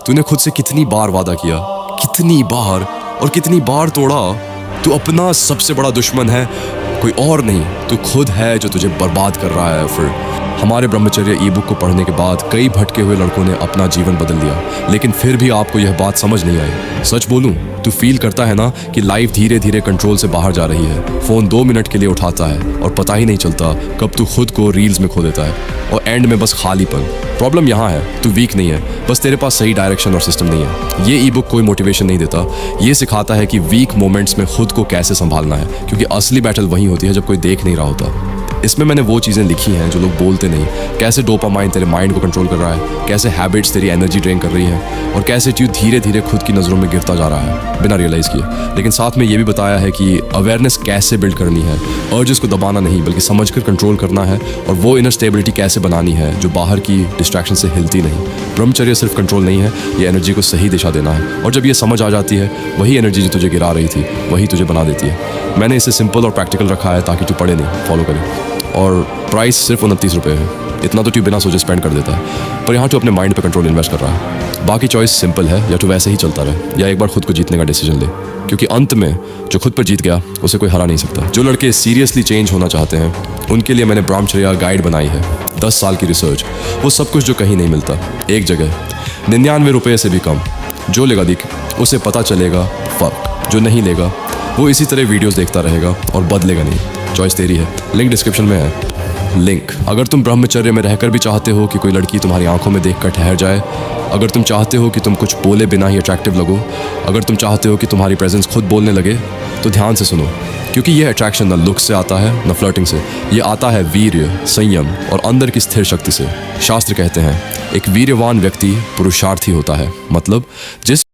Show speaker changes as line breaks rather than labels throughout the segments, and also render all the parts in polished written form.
तूने खुद से कितनी बार वादा किया, कितनी बार और कितनी बार तोड़ा। तू अपना सबसे बड़ा दुश्मन है, कोई और नहीं, तू खुद है जो तुझे बर्बाद कर रहा है। फिर हमारे ब्रह्मचर्य ई बुक को पढ़ने के बाद कई भटके हुए लड़कों ने अपना जीवन बदल लिया, लेकिन फिर भी आपको यह बात समझ नहीं आई। सच बोलूं, तू फील करता है ना कि लाइफ धीरे धीरे कंट्रोल से बाहर जा रही है। फोन 2 मिनट के लिए उठाता है और पता ही नहीं चलता कब तू खुद को रील्स में खो देता है और एंड में बस खालीपन। प्रॉब्लम यहाँ है, तू वीक नहीं है, बस तेरे पास सही डायरेक्शन और सिस्टम नहीं है। ये ई बुक कोई मोटिवेशन नहीं देता, ये सिखाता है कि वीक मोमेंट्स में खुद को कैसे संभालना है, क्योंकि असली बैटल वहीं होती है जब कोई देख नहीं रहा होता। इसमें मैंने वो चीज़ें लिखी हैं जो लोग बोलते नहीं, कैसे डोपामाइन तेरे माइंड को कंट्रोल कर रहा है, कैसे हैबिट्स तेरी एनर्जी ड्रेन कर रही हैं और कैसे तू धीरे धीरे खुद की नज़रों में गिरता जा रहा है बिना रियलाइज़ किए। लेकिन साथ में ये भी बताया है कि अवेयरनेस कैसे बिल्ड करनी है, अर्जेस को दबाना नहीं बल्कि समझकर कंट्रोल करना है, और वो इनर स्टेबिलिटी कैसे बनानी है जो बाहर की डिस्ट्रैक्शन से हिलती नहीं। ब्रह्मचर्य सिर्फ कंट्रोल नहीं है, ये एनर्जी को सही दिशा देना है, और जब ये समझ आ जाती है वही एनर्जी जो तुझे गिरा रही थी वही तुझे बना देती है। मैंने इसे सिंपल और प्रैक्टिकल रखा है ताकि तू पढ़े नहीं, फॉलो करे। और प्राइस सिर्फ 29 रुपये है, इतना तो तू बिना सोचे स्पेंड कर देता है, पर यहाँ तू अपने माइंड पे कंट्रोल इन्वेस्ट कर रहा है। बाकी चॉइस सिंपल है, या तू वैसे ही चलता रहे या एक बार खुद को जीतने का डिसीजन ले, क्योंकि अंत में जो खुद पर जीत गया उसे कोई हरा नहीं सकता। जो लड़के सीरियसली चेंज होना चाहते हैं उनके लिए मैंने ब्रह्मचर्य गाइड बनाई है, 10 साल की रिसर्च, वो सब कुछ जो कहीं नहीं मिलता, एक जगह 99 रुपये से भी कम। जो लेगा दिख उसे पता चलेगा फ़र्क, जो नहीं लेगा वो इसी तरह वीडियोस देखता रहेगा और बदलेगा नहीं। चॉइस तेरी है, लिंक डिस्क्रिप्शन में है। लिंक, अगर तुम ब्रह्मचर्य में रहकर भी चाहते हो कि कोई लड़की तुम्हारी आंखों में देखकर ठहर जाए, अगर तुम चाहते हो कि तुम कुछ बोले बिना ही अट्रैक्टिव लगो, अगर तुम चाहते हो कि तुम्हारी प्रेजेंस खुद बोलने लगे, तो ध्यान से सुनो, क्योंकि यह अट्रैक्शन न लुक से आता है न फ्लर्टिंग से, ये आता है वीर्य, संयम और अंदर की स्थिर शक्ति से। शास्त्र कहते हैं एक वीर्यवान व्यक्ति पुरुषार्थी होता है, मतलब जिस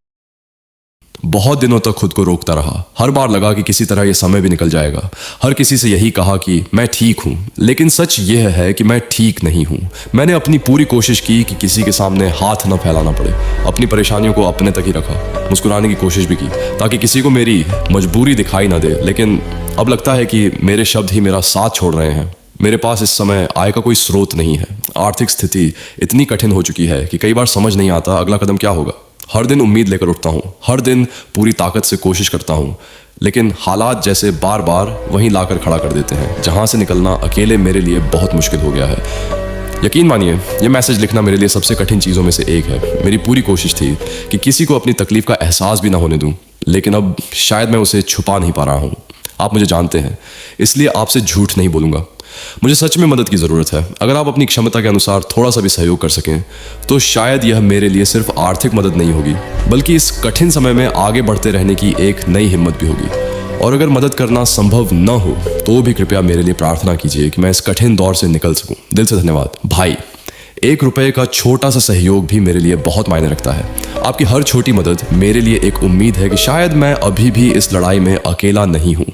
बहुत दिनों तक खुद को रोकता रहा, हर बार लगा कि किसी तरह ये समय भी निकल जाएगा, हर किसी से यही कहा कि मैं ठीक हूँ, लेकिन सच यह है कि मैं ठीक नहीं हूँ। मैंने अपनी पूरी कोशिश की कि किसी के सामने हाथ न फैलाना पड़े, अपनी परेशानियों को अपने तक ही रखा, मुस्कुराने की कोशिश भी की ताकि किसी को मेरी मजबूरी दिखाई ना दे, लेकिन अब लगता है कि मेरे शब्द ही मेरा साथ छोड़ रहे हैं। मेरे पास इस समय आय का कोई स्रोत नहीं है, आर्थिक स्थिति इतनी कठिन हो चुकी है कि कई बार समझ नहीं आता अगला कदम क्या होगा। हर दिन उम्मीद लेकर उठता हूँ, हर दिन पूरी ताकत से कोशिश करता हूँ, लेकिन हालात जैसे बार बार वहीं लाकर खड़ा कर देते हैं जहाँ से निकलना अकेले मेरे लिए बहुत मुश्किल हो गया है। यकीन मानिए, ये मैसेज लिखना मेरे लिए सबसे कठिन चीज़ों में से एक है। मेरी पूरी कोशिश थी कि किसी को अपनी तकलीफ का एहसास भी ना होने दूँ, लेकिन अब शायद मैं उसे छुपा नहीं पा रहा हूँ। आप मुझे जानते हैं, इसलिए आपसे झूठ नहीं बोलूँगा। मुझे सच में मदद की ज़रूरत है। अगर आप अपनी क्षमता के अनुसार थोड़ा सा भी सहयोग कर सकें तो शायद यह मेरे लिए सिर्फ आर्थिक मदद नहीं होगी, बल्कि इस कठिन समय में आगे बढ़ते रहने की एक नई हिम्मत भी होगी। और अगर मदद करना संभव न हो तो भी कृपया मेरे लिए प्रार्थना कीजिए कि मैं इस कठिन दौर से निकल सकूं। दिल से धन्यवाद भाई। 1 रुपये का छोटा सा सहयोग भी मेरे लिए बहुत मायने रखता है। आपकी हर छोटी मदद मेरे लिए एक उम्मीद है कि शायद मैं अभी भी इस लड़ाई में अकेला नहीं हूँ।